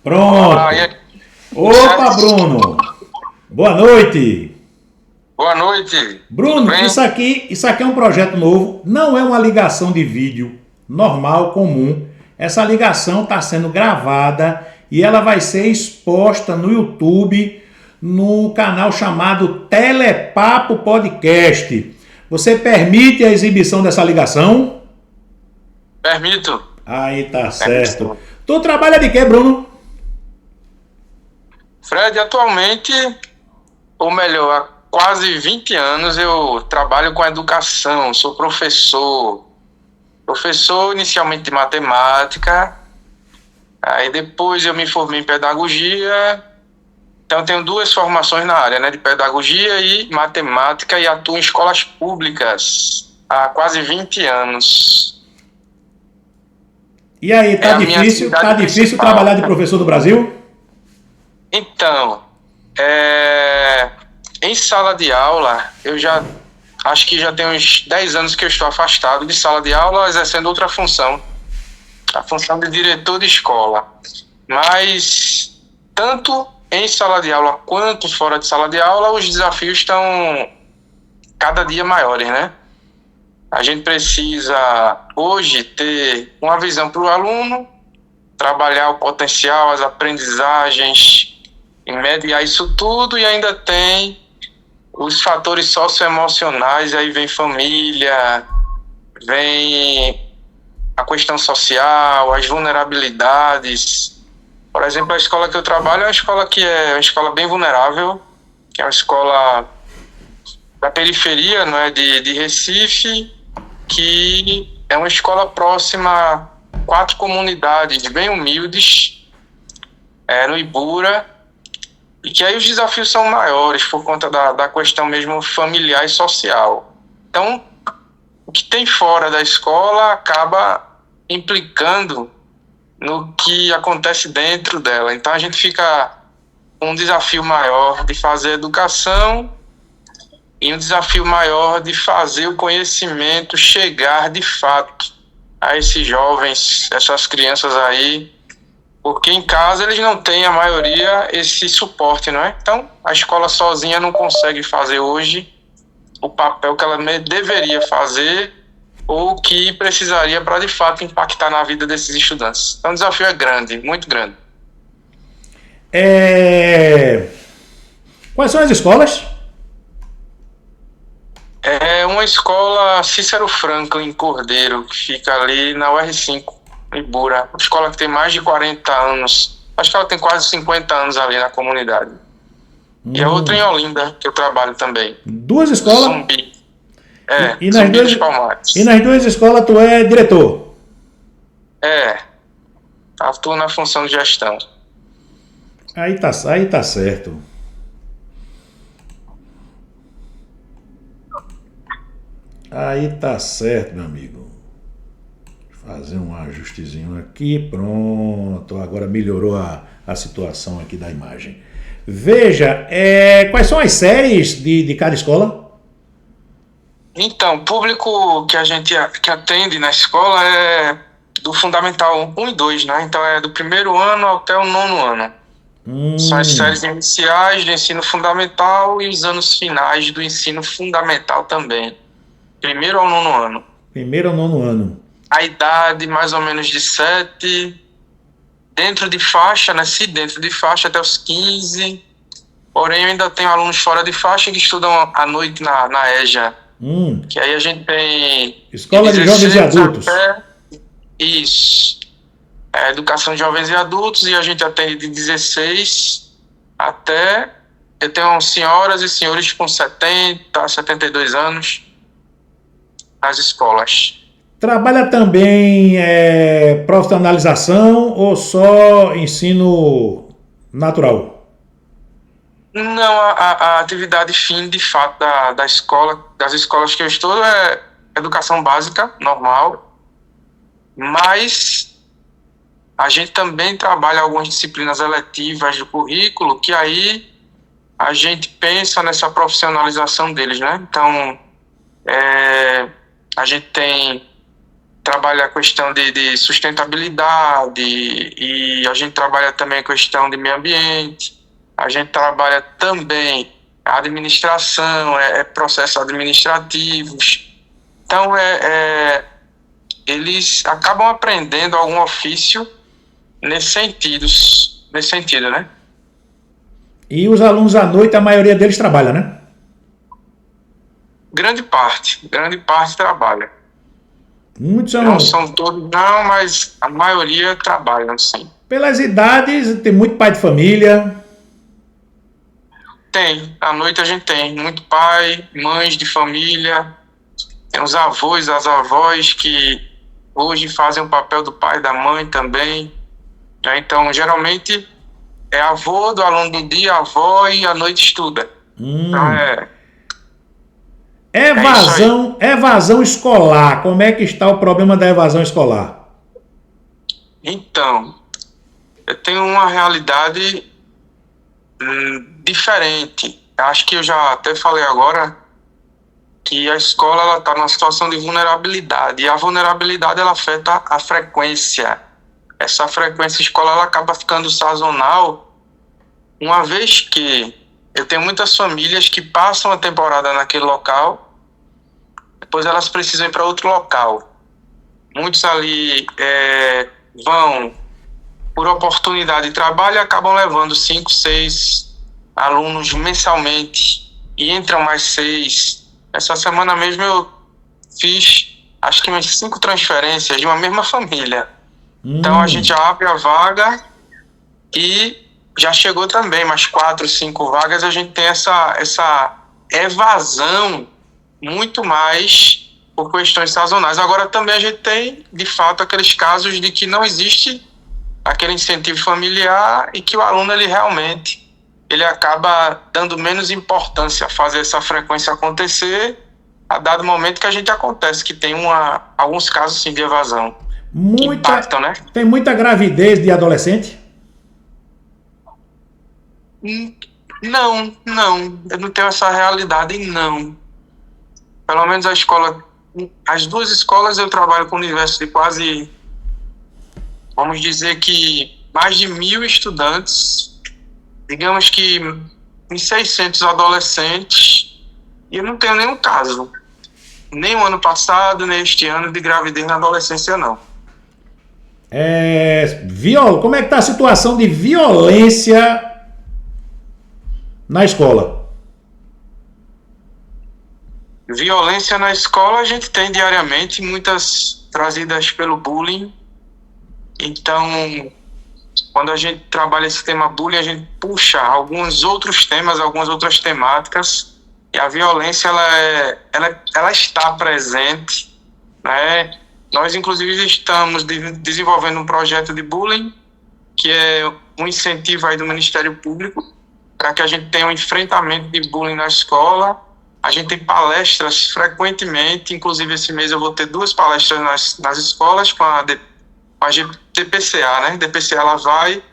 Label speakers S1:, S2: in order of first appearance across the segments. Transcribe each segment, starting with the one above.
S1: Pronto.
S2: E aí, tudo
S1: Opa,
S2: certo?
S1: Bruno. Boa noite.
S2: Boa noite. Tudo
S1: Bruno,
S2: bem?
S1: isso aqui é um projeto novo, não é uma ligação de vídeo normal, comum. Essa ligação está sendo gravada e ela vai ser exposta no YouTube, no canal chamado Telepapo Podcast. Você permite a exibição dessa ligação?
S2: Permito.
S1: Aí tá
S2: Permito
S1: certo.
S2: sim.
S1: Tu trabalha de quê, Bruno?
S2: Fred, atualmente, ou melhor, há quase 20 anos eu trabalho com educação, sou professor. Professor inicialmente de matemática, aí depois eu me formei em pedagogia. Então tenho duas formações na área, né, de pedagogia e matemática, e atuo em escolas públicas há quase 20 anos.
S1: E aí,
S2: É
S1: tá
S2: a minha
S1: difícil? Tá
S2: atividade
S1: difícil
S2: principal.
S1: trabalhar de professor do Brasil?
S2: Então, é, em sala de aula, eu já acho que já tem uns 10 anos que eu estou afastado de sala de aula, exercendo outra função, a função de diretor de escola. Mas, tanto em sala de aula quanto fora de sala de aula, os desafios estão cada dia maiores, né? A gente precisa, hoje, ter uma visão para o aluno, trabalhar o potencial, as aprendizagens, e mediar isso tudo, e ainda tem os fatores socioemocionais, aí vem família, vem a questão social, as vulnerabilidades. Por exemplo, a escola que eu trabalho é uma escola que é uma escola bem vulnerável, que é uma escola da periferia, não é, de Recife, que é uma escola próxima a 4 comunidades bem humildes, no Ibura, e que aí os desafios são maiores por conta da questão mesmo familiar e social. Então, o que tem fora da escola acaba implicando no que acontece dentro dela. Então, a gente fica com um desafio maior de fazer educação e um desafio maior de fazer o conhecimento chegar de fato a esses jovens, essas crianças aí, porque em casa eles não têm, a maioria, esse suporte, não é? Então, a escola sozinha não consegue fazer hoje o papel que ela deveria fazer ou que precisaria para, de fato, impactar na vida desses estudantes. Então, o desafio é grande, muito grande.
S1: É... Quais são as escolas?
S2: É uma escola Cícero Franklin Cordeiro, que fica ali na UR5, Ibura. Uma escola que tem mais de 40 anos. Acho que ela tem quase 50 anos ali na comunidade. E a outra em Olinda, que eu trabalho também.
S1: Duas escolas?
S2: Zumbi.
S1: E, e nas
S2: Zumbi
S1: duas,
S2: dos
S1: e
S2: Palmares.
S1: nas duas escolas tu é diretor?
S2: É, atuo na função de gestão.
S1: Aí tá certo. Aí tá certo, meu amigo. Fazer um ajustezinho aqui, pronto. Agora melhorou a situação aqui da imagem. Veja, quais são as séries de cada escola?
S2: Então, o público que a gente que atende na escola é do Fundamental 1 e 2, né? Então é do primeiro ano até o 9º ano. São as séries
S1: Hum,
S2: iniciais do ensino fundamental e os anos finais do ensino fundamental também. Primeiro ao 9º ano.
S1: primeiro ao nono ano.
S2: A idade mais ou menos de 7, dentro de faixa, né? Se dentro de faixa até os 15. Porém, eu ainda tenho alunos fora de faixa que estudam à noite na EJA.
S1: Hum,
S2: Que aí a gente tem de
S1: Escola de Jovens e
S2: 16
S1: Adultos.
S2: até isso. É educação de jovens e adultos, e a gente atende de 16 até. Eu tenho senhoras e senhores com 70, 72 anos nas escolas.
S1: Trabalha também profissionalização ou só ensino natural?
S2: Não, a atividade fim, de fato, da escola, das escolas que eu estudo é educação básica, normal, mas a gente também trabalha algumas disciplinas eletivas do currículo, que aí a gente pensa nessa profissionalização deles, né? Então, a gente tem trabalha a questão de sustentabilidade, e a gente trabalha também a questão de meio ambiente, a gente trabalha também a administração, processos administrativos. Então, eles acabam aprendendo algum ofício nesse sentido, né?
S1: E os alunos à noite, a maioria deles trabalha, né?
S2: Grande parte trabalha.
S1: Muitos
S2: Não são todos, não, mas a maioria trabalham, sim.
S1: Pelas idades, tem muito pai de família.
S2: Tem, à noite a gente tem muito pai, mães de família, tem os avós, as avós que hoje fazem o papel do pai e da mãe também. Né? Então, geralmente, é avô do aluno do dia, avó, e à noite estuda. Então,
S1: evasão escolar. Como é que está o problema da evasão escolar?
S2: Então, eu tenho uma realidade diferente. Acho que eu já até falei agora que a escola está numa situação de vulnerabilidade, e a vulnerabilidade ela afeta a frequência. Essa frequência escolar ela acaba ficando sazonal, uma vez que eu tenho muitas famílias que passam a temporada naquele local, depois elas precisam ir para outro local. Muitos ali vão por oportunidade de trabalho e acabam levando 5, 6 alunos mensalmente, e entram mais 6. Essa semana mesmo eu fiz, acho que umas 5 transferências de uma mesma família. Então a gente já abre a vaga e já chegou também mais 4, 5 vagas. A gente tem essa evasão muito mais por questões sazonais. Agora também a gente tem, de fato, aqueles casos de que não existe aquele incentivo familiar e que o aluno ele acaba dando menos importância a fazer essa frequência acontecer, a dado momento que a gente acontece, que tem alguns casos sim, de evasão. Impactam, né?
S1: Tem muita gravidez de adolescente?
S2: Não, eu não tenho essa realidade, não. Pelo menos as 2 escolas eu trabalho com um universo de quase, vamos dizer que mais de 1.000 estudantes, digamos que uns 600 adolescentes, e eu não tenho nenhum caso, nem o ano passado, nem este ano, de gravidez na adolescência, não.
S1: Como é que está a situação de violência na escola?
S2: Violência na escola a gente tem diariamente, muitas trazidas pelo bullying. Então, quando a gente trabalha esse tema bullying, a gente puxa alguns outros temas, algumas outras temáticas, e a violência ela está presente, né? Nós, inclusive, estamos desenvolvendo um projeto de bullying, que é um incentivo aí do Ministério Público, para que a gente tenha um enfrentamento de bullying na escola. A gente tem palestras frequentemente, inclusive esse mês eu vou ter 2 palestras nas escolas com a DPCA, né? DPCA ela vai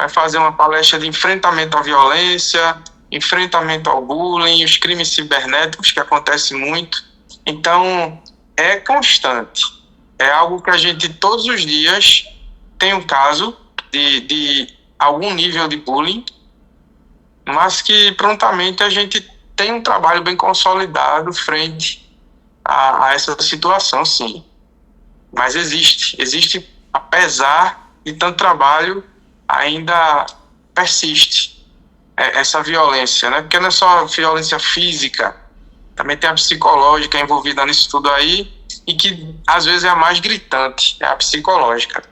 S2: fazer uma palestra de enfrentamento à violência, enfrentamento ao bullying, os crimes cibernéticos, que acontecem muito. Então, é constante. É algo que a gente, todos os dias, tem um caso de algum nível de bullying, mas que prontamente a gente tem um trabalho bem consolidado frente a essa situação, sim. Mas existe, apesar de tanto trabalho, ainda persiste essa violência, né? Porque não é só violência física, também tem a psicológica envolvida nisso tudo aí, e que às vezes é a mais gritante, é a psicológica.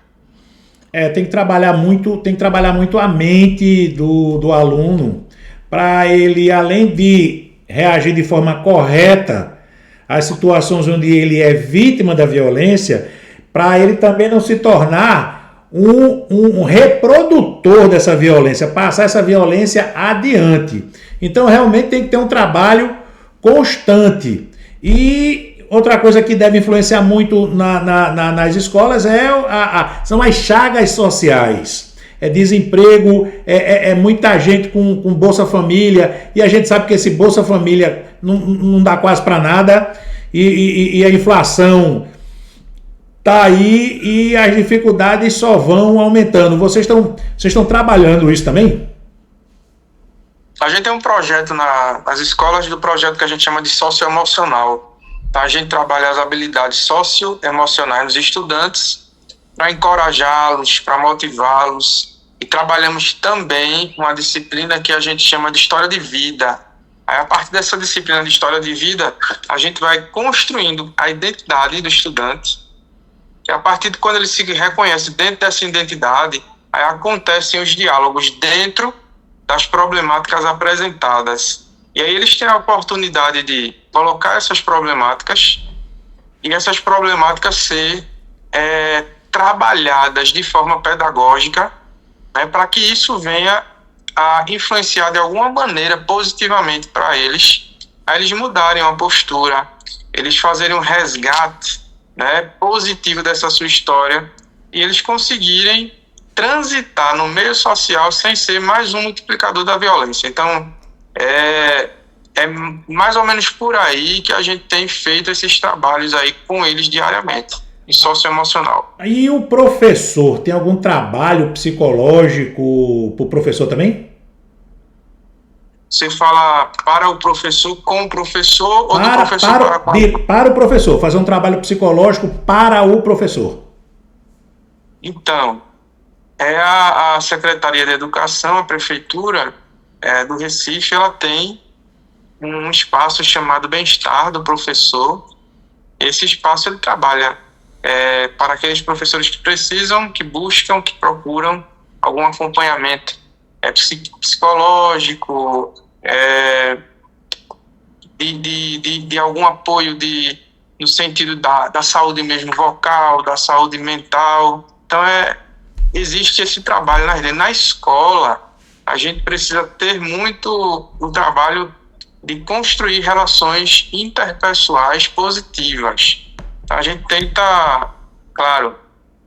S1: Tem que trabalhar muito a mente do aluno, para ele, além de reagir de forma correta às situações onde ele é vítima da violência, para ele também não se tornar um reprodutor dessa violência, passar essa violência adiante. Então, realmente tem que ter um trabalho constante. E outra coisa que deve influenciar muito nas escolas são as chagas sociais. Desemprego, muita gente com Bolsa Família, e a gente sabe que esse Bolsa Família não dá quase para nada, e a inflação tá aí e as dificuldades só vão aumentando. Vocês estão trabalhando isso também?
S2: A gente tem um projeto nas escolas do projeto que a gente chama de socioemocional. Tá? A gente trabalha as habilidades socioemocionais dos estudantes para encorajá-los, para motivá-los. E trabalhamos também uma disciplina que a gente chama de história de vida. Aí, a partir dessa disciplina de história de vida, a gente vai construindo a identidade do estudante. E a partir de quando ele se reconhece dentro dessa identidade, aí acontecem os diálogos dentro das problemáticas apresentadas. E aí eles têm a oportunidade de colocar essas problemáticas e essas problemáticas ser trabalhadas de forma pedagógica, né, para que isso venha a influenciar de alguma maneira positivamente para eles, a eles mudarem uma postura, eles fazerem um resgate, né, positivo dessa sua história e eles conseguirem transitar no meio social sem ser mais um multiplicador da violência. Então, é mais ou menos por aí que a gente tem feito esses trabalhos aí com eles diariamente, em socioemocional.
S1: E o professor, tem algum trabalho psicológico para o professor também?
S2: Você fala para o professor, com o professor ou do professor
S1: para o professor, fazer um trabalho psicológico para o professor.
S2: Então, a Secretaria de Educação, a Prefeitura do Recife, ela tem um espaço chamado Bem-Estar do Professor. Esse espaço ele trabalha para aqueles professores que precisam, que buscam, que procuram algum acompanhamento psicológico, de algum apoio no sentido da saúde mesmo vocal, da saúde mental. Então, existe esse trabalho na escola. A gente precisa ter muito o trabalho de construir relações interpessoais positivas. A gente tenta, claro,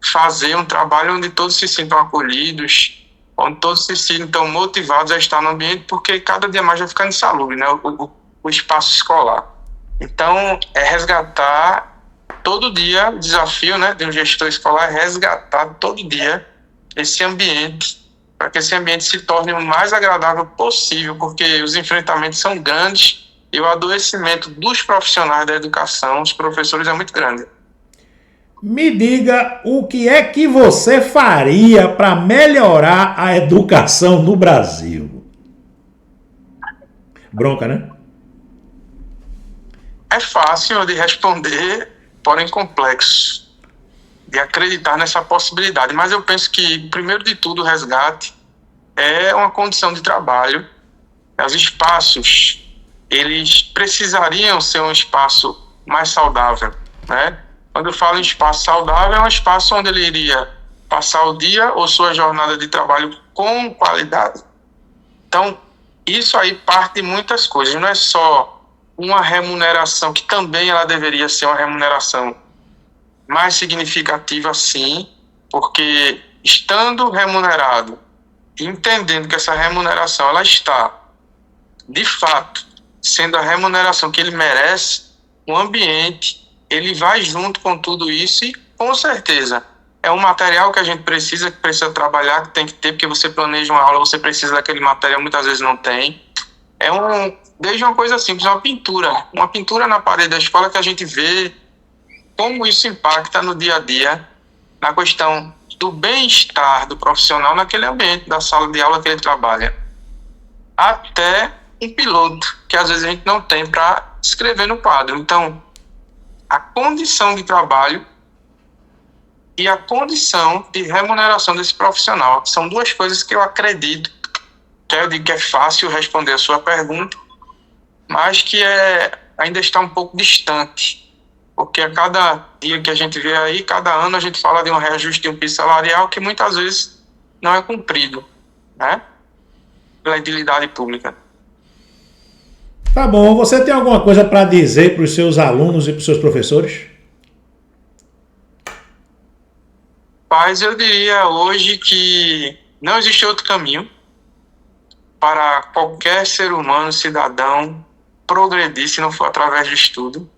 S2: fazer um trabalho onde todos se sintam acolhidos, onde todos se sintam motivados a estar no ambiente, porque cada dia mais vai ficando insalubre, né, o espaço escolar. Então, resgatar todo dia, o desafio, né, de um gestor escolar é resgatar todo dia esse ambiente, para que esse ambiente se torne o mais agradável possível, porque os enfrentamentos são grandes e o adoecimento dos profissionais da educação, os professores, é muito grande.
S1: Me diga o que é que você faria para melhorar a educação no Brasil? Bronca, né?
S2: É fácil de responder, porém complexo, de acreditar nessa possibilidade. Mas eu penso que, primeiro de tudo, o resgate é uma condição de trabalho. Os espaços, eles precisariam ser um espaço mais saudável, né? Quando eu falo em espaço saudável, é um espaço onde ele iria passar o dia ou sua jornada de trabalho com qualidade. Então, isso aí parte de muitas coisas. Não é só uma remuneração, que também ela deveria ser uma remuneração mais significativa, sim, porque estando remunerado, entendendo que essa remuneração ela está, de fato, sendo a remuneração que ele merece, o ambiente ele vai junto com tudo isso e, com certeza, é um material que a gente precisa trabalhar, que tem que ter, porque você planeja uma aula, você precisa daquele material, muitas vezes não tem. Desde uma coisa simples, uma pintura na parede da escola, que a gente vê como isso impacta no dia a dia, na questão do bem-estar do profissional naquele ambiente da sala de aula que ele trabalha. Até um piloto, que às vezes a gente não tem para escrever no quadro. Então, a condição de trabalho e a condição de remuneração desse profissional são duas coisas que eu acredito, que eu digo que é fácil responder a sua pergunta, mas que ainda está um pouco distante, porque a cada dia que a gente vê aí, cada ano a gente fala de um reajuste de um piso salarial que muitas vezes não é cumprido, né, pela entidade pública.
S1: Tá bom, você tem alguma coisa para dizer para os seus alunos e para os seus professores?
S2: Mas eu diria hoje que não existe outro caminho para qualquer ser humano, cidadão, progredir se não for através de estudo.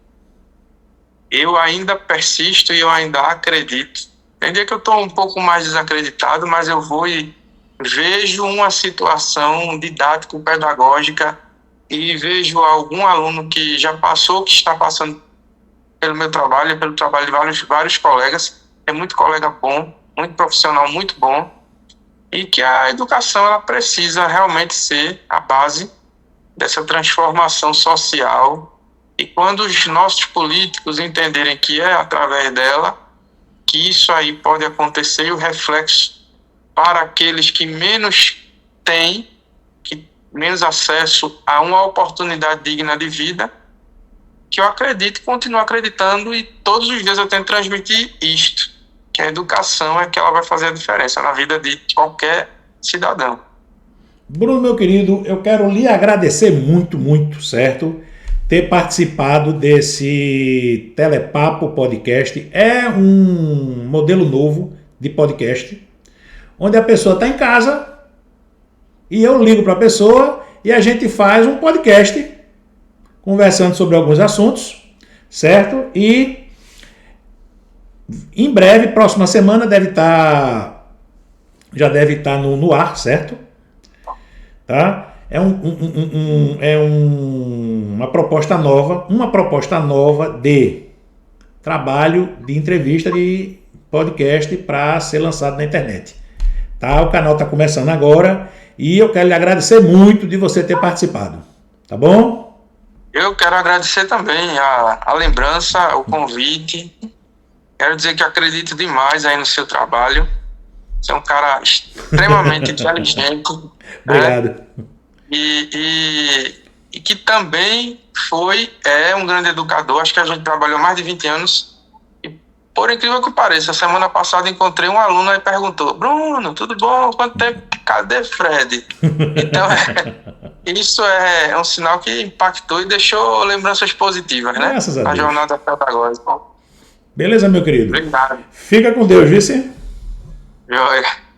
S2: eu ainda persisto e eu ainda acredito. Tem dia que eu estou um pouco mais desacreditado, mas eu vou e vejo uma situação didático-pedagógica e vejo algum aluno que já passou, que está passando pelo meu trabalho, pelo trabalho de vários colegas. É muito colega bom, muito profissional, muito bom. E que a educação ela precisa realmente ser a base dessa transformação social. E quando os nossos políticos entenderem que é através dela que isso aí pode acontecer, e o reflexo para aqueles que menos têm, que menos acesso a uma oportunidade digna de vida, que eu acredito e continuo acreditando, e todos os dias eu tento transmitir isto, que a educação é que ela vai fazer a diferença na vida de qualquer cidadão.
S1: Bruno, meu querido, eu quero lhe agradecer muito, muito, certo? Ter participado desse Telepapo Podcast. É um modelo novo de podcast, onde a pessoa está em casa e eu ligo para a pessoa e a gente faz um podcast conversando sobre alguns assuntos, certo? E em breve, próxima semana, já deve estar no ar, certo? Tá? É uma proposta nova de trabalho, de entrevista, de podcast para ser lançado na internet. Tá? O canal está começando agora e eu quero lhe agradecer muito de você ter participado. Tá bom?
S2: Eu quero agradecer também a lembrança, o convite. Quero dizer que acredito demais aí no seu trabalho. Você é um cara extremamente inteligente.
S1: Obrigado.
S2: Né? E que também é um grande educador. Acho que a gente trabalhou mais de 20 anos. E, por incrível que pareça, semana passada encontrei um aluno e perguntou: Bruno, tudo bom? Quanto tempo? Cadê Fred? Então, isso é um sinal que impactou e deixou lembranças positivas, né?
S1: Graças a Deus.
S2: Na jornada pedagógica.
S1: Beleza, meu querido?
S2: Obrigado.
S1: Fica com Deus, vice.
S2: Joia.